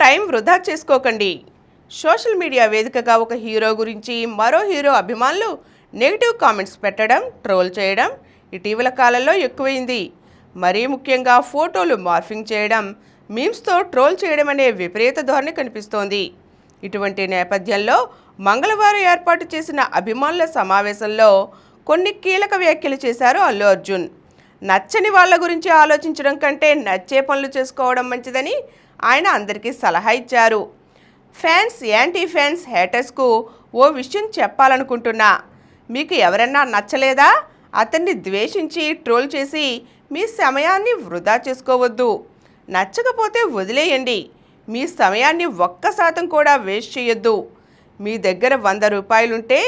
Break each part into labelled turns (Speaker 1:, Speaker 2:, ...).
Speaker 1: Time వృధా చేసుకోకండి. Social media వేదికగా ఒక హీరో గురించి మరో హీరో అభిమానులు నెగిటివ్ కామెంట్స్ పెట్టడం, ట్రోల్ చేయడం ఇటీవల కాలంలో ఎక్కువైంది. మరీ ముఖ్యంగా ఫోటోలు మార్ఫింగ్ చేయడం, మీమ్స్తో ట్రోల్ చేయడం అనే విపరీత ధోరణి కనిపిస్తోంది. ఇటువంటి నేపథ్యంలో మంగళవారం ఏర్పాటు చేసిన అభిమానుల సమావేశంలో కొన్ని కీలక వ్యాఖ్యలు చేశారు అల్లు అర్జున్. నచ్చని వాళ్ళ గురించి ఆలోచించడం కంటే నచ్చే పనులు చేసుకోవడం మంచిదని ఆయన అందరికీ సలహా ఇచ్చారు. ఫ్యాన్స్, యాంటీ ఫ్యాన్స్, హేటర్స్కు ఓ విషయం చెప్పాలనుకుంటున్నా. మీకు ఎవరన్నా నచ్చలేదా? అతన్ని ద్వేషించి ట్రోల్ చేసి మీ సమయాన్ని వృధా చేసుకోవద్దు. నచ్చకపోతే వదిలేయండి. మీ సమయాన్ని 1% కూడా వేస్ట్ చేయొద్దు. మీ దగ్గర 100 రూపాయలుంటే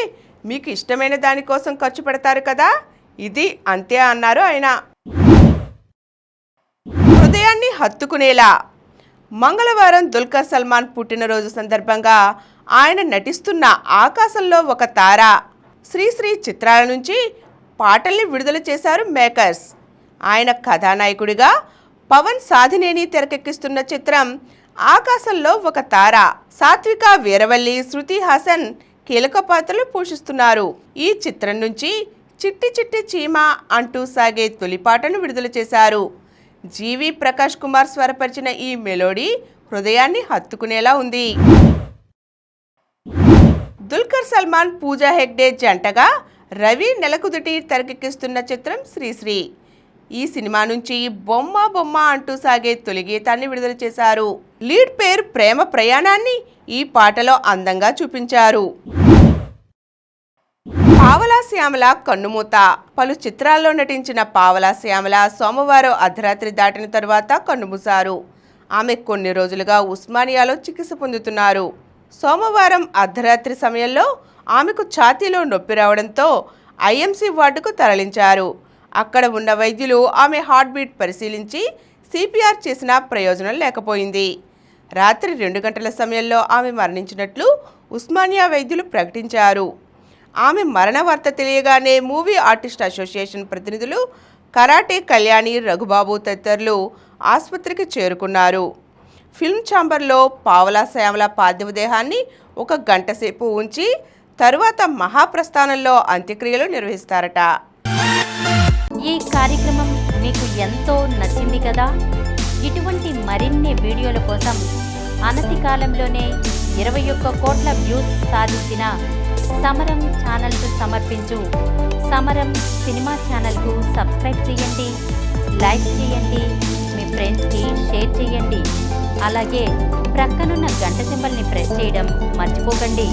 Speaker 1: మీకు ఇష్టమైన దానికోసం ఖర్చు పెడతారు కదా, ఇది అంతే అన్నారు ఆయన. హృదయాన్ని హత్తుకునేలా మంగళవారం దుల్కర్ సల్మాన్ పుట్టినరోజు సందర్భంగా ఆయన నటిస్తున్న ఆకాశంలో ఒక తార, శ్రీశ్రీ చిత్రాల నుంచి పాటల్ని విడుదల చేశారు మేకర్స్. ఆయన కథానాయకుడిగా పవన్ సాధినేని తెరకెక్కిస్తున్న చిత్రం ఆకాశంలో ఒక తార. సాత్విక, వీరవల్లి, శృతి హాసన్ కీలక పాత్రలు పోషిస్తున్నారు. ఈ చిత్రం నుంచి చిట్టి చిట్టి చీమ అంటూ సాగే తొలి పాటను విడుదల చేశారు. జీవి ప్రకాష్ కుమార్ స్వరపరిచిన ఈ మెలోడీ హృదయాన్ని హత్తుకునేలా ఉంది. దుల్కర్ సల్మాన్, పూజా హెగ్డే జంటగా రవి నెలకుదుటి తెరకెక్కిస్తున్న చిత్రం శ్రీశ్రీ. ఈ సినిమా నుంచి బొమ్మ బొమ్మ అంటూ సాగే తొలి గీతాన్ని విడుదల చేశారు. లీడ్ పేరు ప్రేమ ప్రయాణాన్ని ఈ పాటలో అందంగా చూపించారు. పావలా శ్యామల కన్నుమూత. పలు చిత్రాల్లో నటించిన పావలా శ్యామల సోమవారం అర్ధరాత్రి దాటిన తర్వాత కన్నుమూశారు. ఆమె కొన్ని రోజులుగా ఉస్మానియాలో చికిత్స పొందుతున్నారు. సోమవారం అర్ధరాత్రి సమయంలో ఆమెకు ఛాతీలో నొప్పి రావడంతో ఐఎంసీ వార్డుకు తరలించారు. అక్కడ ఉన్న వైద్యులు ఆమె హార్ట్ బీట్ పరిశీలించి సిపిఆర్ చేసినా ప్రయోజనం లేకపోయింది. రాత్రి 2 గంటల సమయంలో ఆమె మరణించినట్లు ఉస్మానియా వైద్యులు ప్రకటించారు. ఆమె మరణ వార్త తెలియగానే మూవీ ఆర్టిస్ట్ అసోసియేషన్ ప్రతినిధులు కరాటే కళ్యాణి, రఘుబాబు తదితరులు ఆసుపత్రికి చేరుకున్నారు. ఫిల్మ్ ఛాంబర్లో పావలా శ్యామల పార్థివ దేహాన్ని 1 గంట సేపు ఉంచి తరువాత మహాప్రస్థానంలో అంత్యక్రియలు నిర్వహిస్తారట.
Speaker 2: ఈ కార్యక్రమం మీకు ఎంతో నచ్చింది కదా. ఇటువంటి మరిన్ని వీడియోల కోసం అనతి కాలంలోనే 21 కోట్ల వ్యూస్ సాధించిన సమరం ఛానల్కు సమర్పించు సమరం సినిమా ఛానల్కు సబ్స్క్రైబ్ చేయండి, లైక్ చేయండి, మీ ఫ్రెండ్స్కి షేర్ చేయండి. అలాగే ప్రక్కనున్న గంట సింబల్ని ప్రెస్ చేయడం మర్చిపోకండి.